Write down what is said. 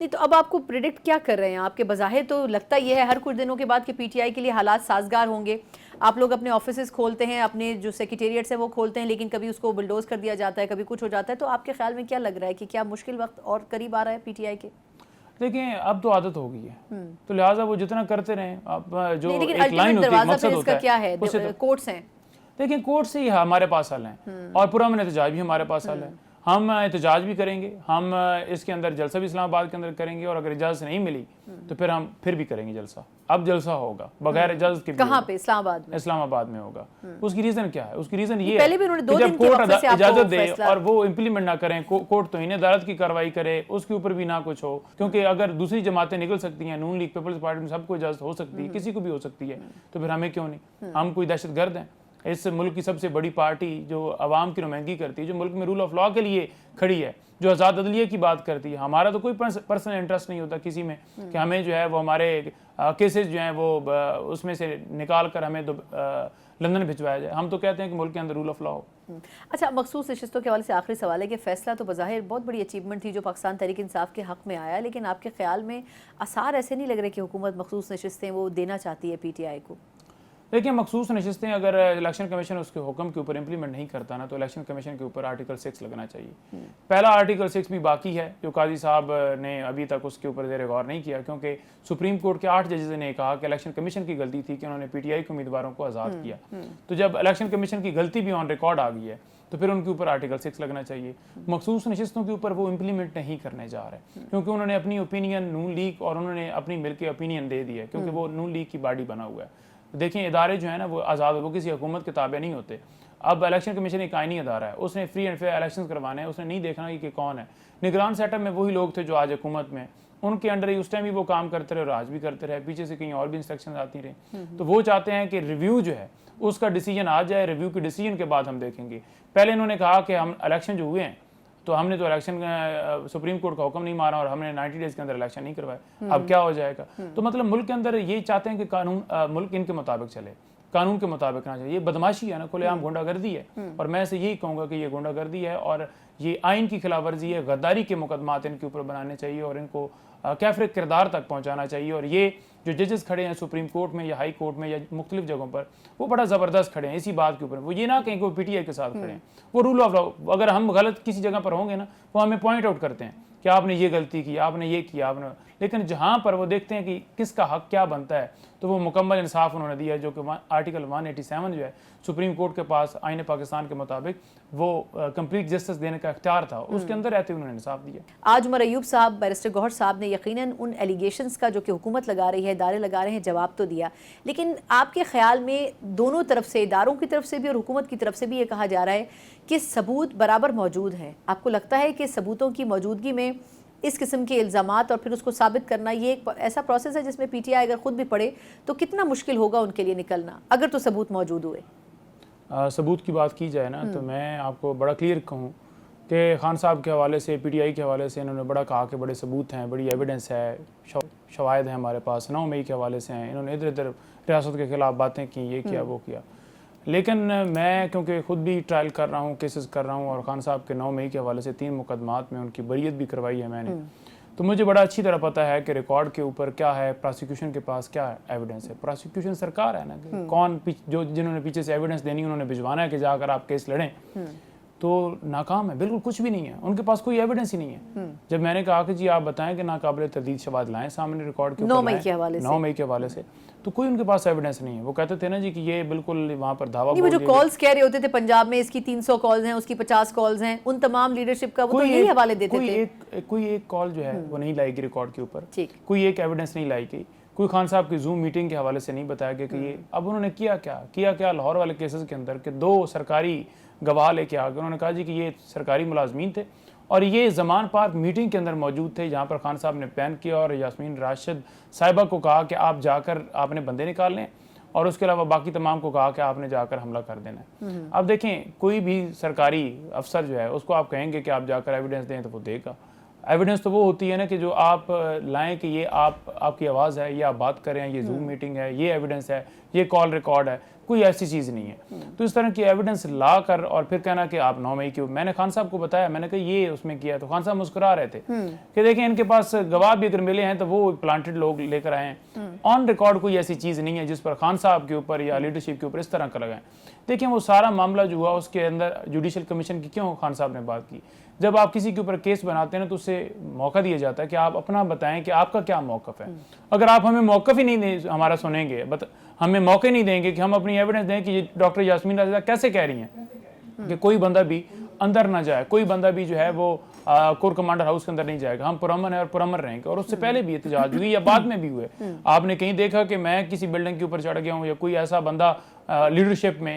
نہیں تو اب آپ کو پریڈکٹ کیا کر رہے ہیں؟ آپ کے بظاہر تو لگتا یہ ہے ہر کچھ دنوں کے بعد کہ پی ٹی آئی کے لیے حالات سازگار ہوں گے. آپ لوگ اپنے آفیسز کھولتے ہیں، اپنے جو سیکریٹریٹس ہیں وہ کھولتے ہیں، لیکن کبھی اس کو بلڈوز کر دیا جاتا ہے، کبھی کچھ ہو جاتا ہے. تو آپ کے خیال میں کیا لگ رہا ہے کہ کیا مشکل وقت اور قریب آ رہا ہے پی ٹی آئی کے؟ دیکھیں اب تو عادت ہو گئی ہے، تو لہٰذا وہ جتنا کرتے رہیں. اب جو نہیں، لیکن ایک لائن الٹیمیٹ ہوتی ہے، دروازہ پھر مقصد اس کا ہوتا کیا ہے؟ ہے، کورٹس ہیں. دیکھیں کورٹ سے ہی ہمارے پاس حل ہیں اور پرامن احتجاج بھی ہمارے پاس حل ہے. ہم احتجاج بھی کریں گے، ہم اس کے اندر جلسہ بھی اسلام آباد کے اندر کریں گے، اور اگر اجازت نہیں ملی تو پھر ہم پھر بھی کریں گے جلسہ. اب جلسہ ہوگا بغیر اجازت کے بھی کہاں پہ؟ اسلام آباد میں؟ اسلام آباد میں ہوگا. اس کی ریزن کیا ہے؟ اس کی ریزن یہ پہلے بھی انہوں ہے نے 2 کہ جب دن کے وقفے کورٹ سے آپ کو اجازت دے فیصلہ اور وہ امپلیمنٹ نہ کریں، کورٹ توہین عدالت کی کارروائی کرے، اس کے اوپر بھی نہ کچھ ہو. کیونکہ اگر دوسری جماعتیں نکل سکتی ہیں، نون لیگ، پیپلز پارٹی میں سب کو اجازت ہو سکتی ہے، کسی کو بھی ہو سکتی ہے، تو پھر ہمیں کیوں نہیں؟ ہم کوئی دہشت گرد ہیں؟ اس ملک کی سب سے بڑی پارٹی جو عوام کی نمائندگی کرتی ہے، جو ملک میں رول آف لاء کے لیے کھڑی ہے، جو آزاد عدلیہ کی بات کرتی ہے. ہمارا تو کوئی پرسنل انٹرسٹ نہیں ہوتا کسی میں کہ ہمیں جو ہے وہ ہمارے کیسز جو ہیں وہ اس میں سے نکال کر ہمیں لندن بھجوایا جائے. ہم تو کہتے ہیں کہ ملک کے اندر رول آف لاء ہو. اچھا، مخصوص نشستوں کے حوالے سے آخری سوال ہے کہ فیصلہ تو بظاہر بہت بڑی اچیومنٹ تھی جو پاکستان تحریک انصاف کے حق میں آیا، لیکن آپ کے خیال میں آثار ایسے نہیں لگ رہے کہ حکومت مخصوص نشستیں وہ دینا چاہتی ہے پی ٹی آئی کو؟ دیکھیں مخصوص نشستیں اگر الیکشن کمیشن اس کے حکم کے اوپر امپلیمنٹ نہیں کرتا نا، تو الیکشن کمیشن کے اوپر آرٹیکل 6 لگنا چاہیے. پہلا آرٹیکل 6 بھی باقی ہے جو قاضی صاحب نے ابھی تک اس کے اوپر زیر غور نہیں کیا، کیونکہ سپریم کورٹ کے 8 ججز نے کہا کہ الیکشن کمیشن کی غلطی تھی کہ انہوں نے پی ٹی آئی کے امیدواروں کو آزاد کیا. تو جب الیکشن کمیشن کی غلطی بھی آن ریکارڈ آ گئی ہے تو پھر ان کے اوپر آرٹیکل 6 لگنا چاہیے. مخصوص نشستوں کے اوپر وہ امپلیمنٹ نہیں کرنے جا رہے کیونکہ انہوں نے اپنی اوپینین نون لیگ اور انہوں نے اپنی مل کے اوپینین دے دی ہے، کیونکہ وہ نون لیگ کی باڈی بنا ہوا ہے. دیکھیں ادارے جو ہیں نا وہ آزاد، وہ کسی حکومت کے تابع نہیں ہوتے. اب الیکشن کمیشن ایک آئینی ادارہ ہے، اس نے فری اینڈ فیئر الیکشنز کروانے ہیں. اس نے نہیں دیکھنا کہ کون ہے. نگران سیٹ اپ میں وہی لوگ تھے جو آج حکومت میں، ان کے انڈر ہی اس ٹائم بھی وہ کام کرتے رہے اور آج بھی کرتے رہے، پیچھے سے کہیں اور بھی انسٹرکشنز آتی رہی. تو وہ چاہتے ہیں کہ ریویو جو ہے اس کا ڈیسیجن آ جائے، ریویو کے ڈیسیجن کے بعد ہم دیکھیں گے. پہلے انہوں نے کہا کہ ہم الیکشن جو ہوئے ہیں تو ہم نے تو الیکشن سپریم کورٹ کا حکم نہیں مارا اور ہم نے 90 ڈیز کے اندر الیکشن نہیں کروائے. اب کیا ہو جائے گا؟ تو مطلب ملک کے اندر یہ چاہتے ہیں کہ قانون ملک ان کے مطابق چلے، قانون کے مطابق نہ چاہیے. یہ بدماشی ہے نا، کھلے عام گنڈا گردی ہے. اور میں سے یہی کہوں گا کہ یہ گنڈا گردی ہے اور یہ آئین کی خلاف ورزی ہے. غداری کے مقدمات ان کے اوپر بنانے چاہیے اور ان کو کیفر کردار تک پہنچانا چاہیے. اور یہ جو ججز کھڑے ہیں سپریم کورٹ میں یا ہائی کورٹ میں یا مختلف جگہوں پر، وہ بڑا زبردست کھڑے ہیں اسی بات کے اوپر. وہ یہ نہ کہیں کہ وہ پی ٹی آئی کے ساتھ کھڑے ہیں. وہ رول آف لاء، اگر ہم غلط کسی جگہ پر ہوں گے نا، وہ ہمیں پوائنٹ آؤٹ کرتے ہیں کہ آپ نے یہ غلطی کی، آپ نے یہ کیا، آپ نے. لیکن جہاں پر وہ دیکھتے ہیں کہ کس کا حق کیا بنتا ہے، تو وہ مکمل انصاف انہوں نے دیا ہے، جو کہ آرٹیکل 187 جو ہے سپریم کورٹ کے پاس آئین پاکستان کے مطابق وہ کمپلیٹ جسٹس دینے کا اختیار تھا، اس کے اندر رہتے انہوں نے انصاف دیا. آج عمر ایوب صاحب، بیرسٹر گوہر صاحب نے یقیناً ان ایلیگیشنز کا جو کہ حکومت لگا رہی ہے، ادارے لگا رہے ہیں، جواب تو دیا. لیکن آپ کے خیال میں دونوں طرف سے، اداروں کی طرف سے بھی اور حکومت کی طرف سے بھی یہ کہا جا رہا ہے کہ ثبوت برابر موجود ہیں. آپ کو لگتا ہے کہ ثبوتوں کی موجودگی میں اس قسم کے الزامات اور پھر اس کو ثابت کرنا یہ ایک ایسا پروسیس ہے جس میں پی ٹی آئی اگر خود بھی پڑے تو کتنا مشکل ہوگا ان کے لیے نکلنا، اگر تو ثبوت موجود ہوئے؟ ثبوت کی بات کی جائے نا تو میں آپ کو بڑا کلیئر کہوں کہ خان صاحب کے حوالے سے، پی ٹی آئی کے حوالے سے انہوں نے بڑا کہا کہ بڑے ثبوت ہیں، بڑی ایویڈنس ہے، شواہد ہیں ہمارے پاس. 9 مئی کے حوالے سے ہیں، انہوں نے ادھر ادھر ریاست کے خلاف باتیں کی، یہ کیا وہ کیا. لیکن میں کیونکہ خود بھی ٹرائل کر رہا ہوں، کیسز کر رہا ہوں، اور خان صاحب کے 9 مئی کے حوالے سے 3 مقدمات میں ان کی بریت بھی کروائی ہے میں نے، تو مجھے بڑا اچھی طرح پتہ ہے کہ ریکارڈ کے اوپر کیا ہے، پراسیکیوشن کے پاس کیا ایویڈنس ہے. پراسیکیوشن سرکار ہے نا، کون جنہوں نے پیچھے سے ایویڈنس دینی انہوں نے بھجوانا ہے کہ جا کر آپ کیس لڑیں. تو ناکام ہے، بالکل کچھ بھی نہیں ہے، ان کے پاس کوئی ایویڈنس ہی نہیں ہے. جب میں نے کہا کہ جی آپ بتائیں کہ ناقابل تردید شواہد لائیں سامنے ریکارڈ کے اوپر 9 مئی کے حوالے سے، تو کوئی ان کے پاس ایویڈنس نہیں ہے. وہ کہتے تھے نا جی کہ یہ بالکل وہاں پر دعویٰ نہیں، وہ جو کالز کہہ رہے ہوتے تھے پنجاب میں اس کی 300 کالز ہیں، اس کی 50 کالز ہیں، ان تمام لیڈرشپ کا وہ تو یہی حوالے دیتے تھے. کوئی ایک کال جو ہے وہ نہیں لائی گئی ریکارڈ کے اوپر، کوئی ایک ایویڈنس نہیں لائی گئی. کوئی خان صاحب کی زوم میٹنگ کے حوالے سے نہیں بتایا گیا کہ یہ. اب انہوں نے کیا لاہور والے کیسز کے اندر کہ 2 سرکاری گواہ لے کے آ گئے. انہوں نے کہا جی کہ یہ سرکاری ملازمین تھے اور یہ زمان پارک میٹنگ کے اندر موجود تھے جہاں پر خان صاحب نے پلان کیا اور یاسمین راشد صاحبہ کو کہا کہ آپ جا کر آپ نے بندے نکال لیں اور اس کے علاوہ باقی تمام کو کہا کہ آپ نے جا کر حملہ کر دینا ہے. اب دیکھیں کوئی بھی سرکاری افسر جو ہے اس کو آپ کہیں گے کہ آپ جا کر ایویڈنس دیں تو وہ دے گا. ایویڈنس تو وہ ہوتی ہے نا کہ جو آپ لائیں کہ یہ آپ کی آواز ہے، یہ آپ بات کریں، یہ زوم میٹنگ ہے، یہ ایویڈنس ہے، یہ کال ریکارڈ ہے. کوئی ایسی چیز نہیں ہے. تو اس طرح کی ایویڈنس لا کر اور پھر کہنا کہ آپ 9 مئی کی, میں نے خان صاحب کو بتایا, میں نے کہا یہ اس میں کیا, تو خان صاحب مسکرا رہے تھے کہ دیکھیں ان کے پاس گواہ بھی اگر ملے ہیں تو وہ پلانٹڈ لوگ لے کر آئے ہیں, آن ریکارڈ کوئی ایسی چیز نہیں ہے جس پر خان صاحب کے اوپر یا لیڈرشپ کے اوپر اس طرح کا لگائیں. دیکھیں وہ سارا معاملہ جو ہوا اس کے اندر جوڈیشل کمیشن کی کیوں خان صاحب نے بات کی. جب آپ کسی کے اوپر کیس بناتے ہیں تو اسے موقع دیا جاتا ہے کہ آپ اپنا بتائیں کہ آپ کا کیا موقف ہے. اگر آپ ہمیں موقف ہی نہیں دیں, ہمارا سنیں گے, ہمیں موقع نہیں دیں گے کہ ہم اپنی ایویڈنس دیں کہ یہ ڈاکٹر یاسمین رضا کیسے کہہ رہی ہیں کہ کوئی بندہ بھی اندر نہ جائے, کوئی بندہ بھی جو ہے وہ کور کمانڈر ہاؤس کے اندر نہیں جائے گا, ہم پرامن ہیں اور پرامن رہیں گے. اور اس سے پہلے بھی احتجاج ہوئی یا بعد میں بھی ہوئے. آپ نے کہیں دیکھا کہ میں کسی بلڈنگ کے اوپر چڑھ گیا ہوں یا کوئی ایسا بندہ لیڈرشپ میں